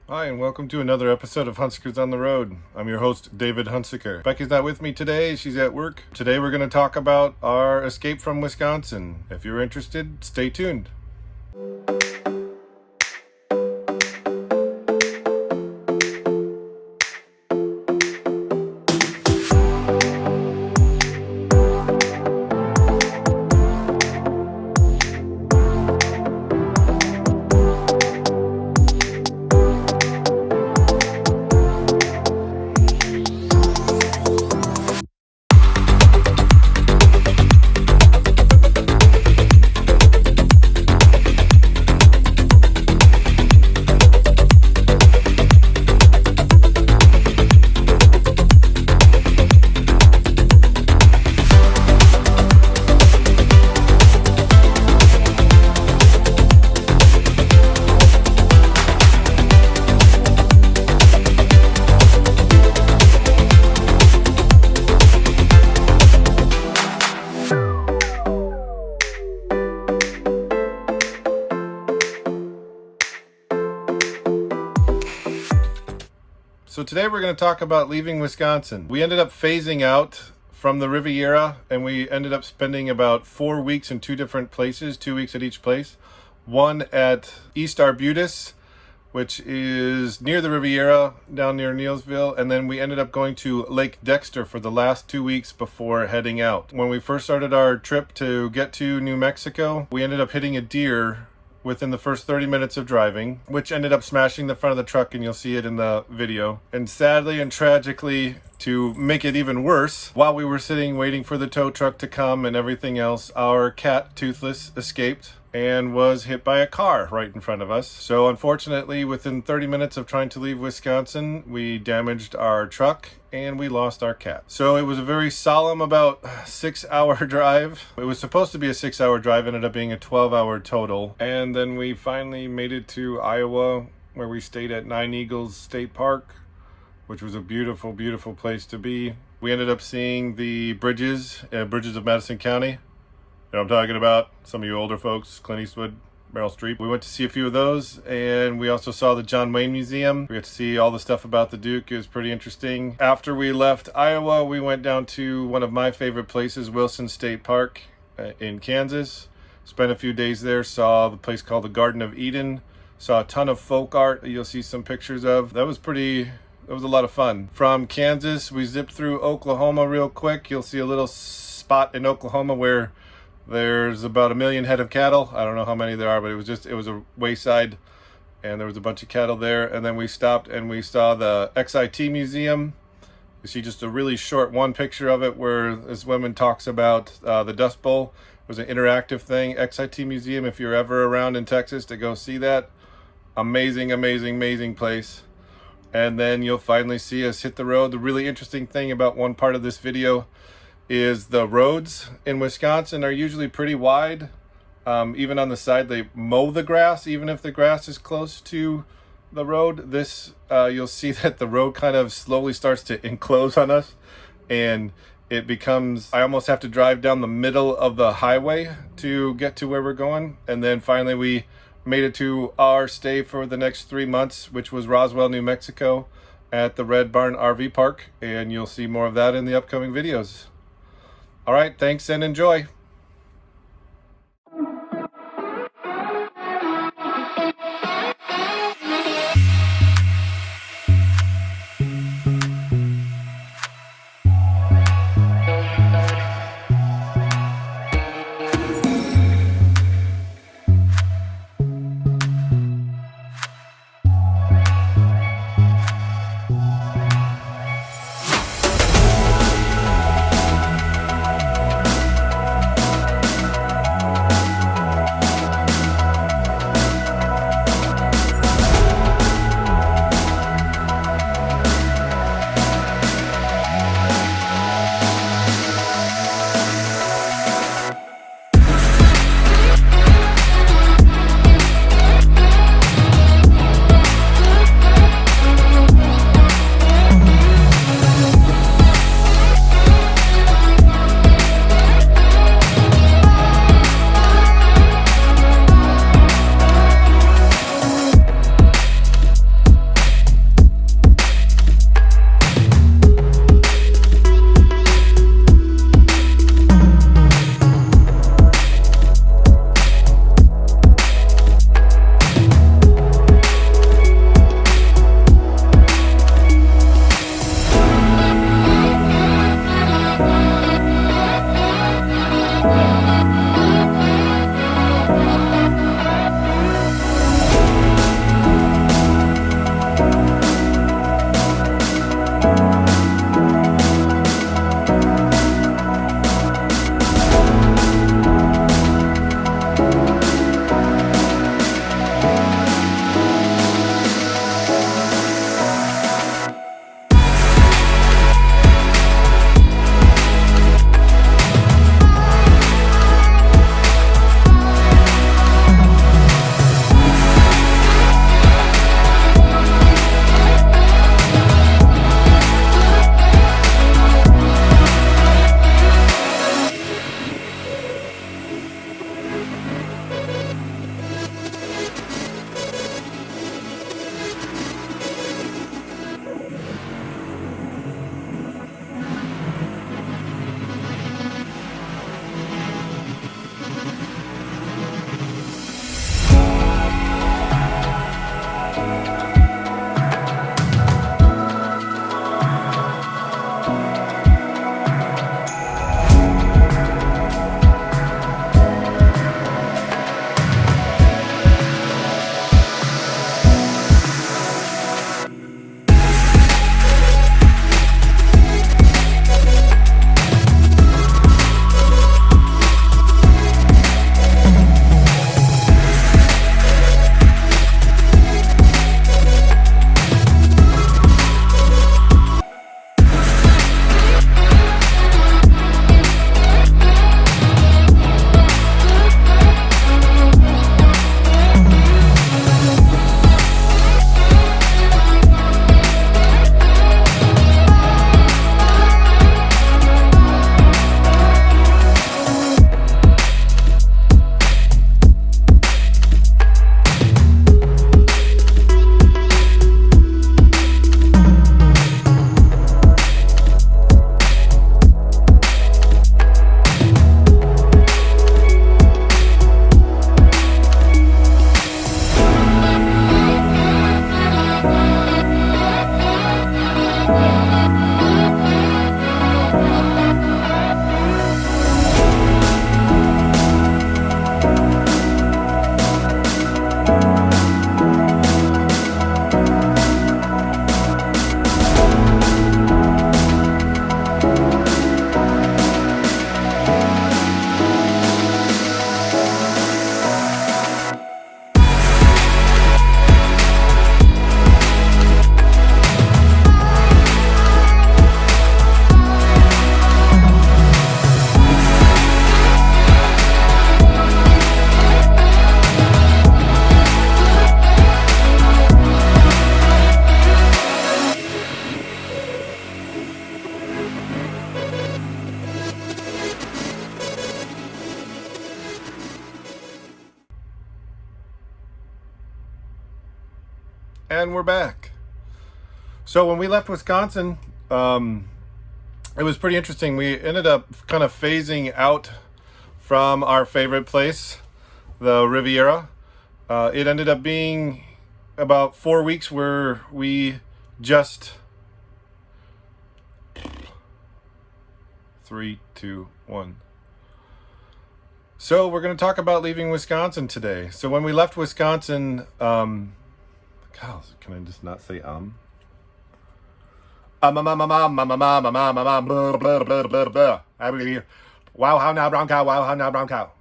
Hi, and welcome to another episode of Hunsikers on the Road. I'm your host, David Hunsiker. Becky's not with me today. She's at work. Today we're going to talk about our escape from Wisconsin. If you're interested, stay tuned. So today we're going to talk about leaving Wisconsin. We ended up phasing out from the Riviera, and we ended up spending about 4 weeks in two different places, 2 weeks at each place. One at East Arbutus, which is near the Riviera, down near Neilsville, and then we ended up going to Lake Dexter for the last 2 weeks before heading out. When we first started our trip to get to New Mexico, we ended up hitting a deer within the first 30 minutes of driving, which ended up smashing the front of the truck, and you'll see it in the video. And sadly and tragically, to make it even worse, while we were sitting waiting for the tow truck to come and everything else, our cat, Toothless, escaped and was hit by a car right in front of us. So unfortunately, within 30 minutes of trying to leave Wisconsin, we damaged our truck and we lost our cat. So it was a very solemn about 6-hour drive. It was supposed to be a 6-hour drive, ended up being a 12-hour total. And then we finally made it to Iowa, where we stayed at Nine Eagles State Park, which was a beautiful, beautiful place to be. We ended up seeing the bridges of Madison County. You know what I'm talking about? Some of you older folks, Clint Eastwood, Meryl Streep. We went to see a few of those, and we also saw the John Wayne Museum. We got to see all the stuff about the Duke. It was pretty interesting. After we left Iowa, we went down to one of my favorite places, Wilson State Park in Kansas. Spent a few days there, saw the place called the Garden of Eden. Saw a ton of folk art that you'll see some pictures of. That was a lot of fun. From Kansas, we zipped through Oklahoma real quick. You'll see a little spot in Oklahoma where there's about 1 million head of cattle. I don't know how many there are, but it was a wayside, and there was a bunch of cattle there. And then we stopped and we saw the XIT Museum. You see just a really short one picture of it where this woman talks about the Dust Bowl. It was an interactive thing. XIT Museum, if you're ever around in Texas, to go see that. Amazing, amazing, amazing place. And then you'll finally see us hit the road. The really interesting thing about one part of this video is the roads in Wisconsin are usually pretty wide. Even on the side, they mow the grass, even if the grass is close to the road. You'll see that the road kind of slowly starts to enclose on us, and it becomes, I almost have to drive down the middle of the highway to get to where we're going. And then finally we made it to our stay for the next 3 months, which was Roswell, New Mexico, at the Red Barn RV Park, and you'll see more of that in the upcoming videos. All right, thanks and enjoy. And we're back. So when we left Wisconsin, it was pretty interesting. We ended up kind of phasing out from our favorite place, the Riviera. It ended up being about 4 weeks where we just 3, 2, 1. So we're going to talk about leaving Wisconsin today. So when we left Wisconsin, God, can I just not say Wow, how now, brown cow. Wow, how now, brown cow.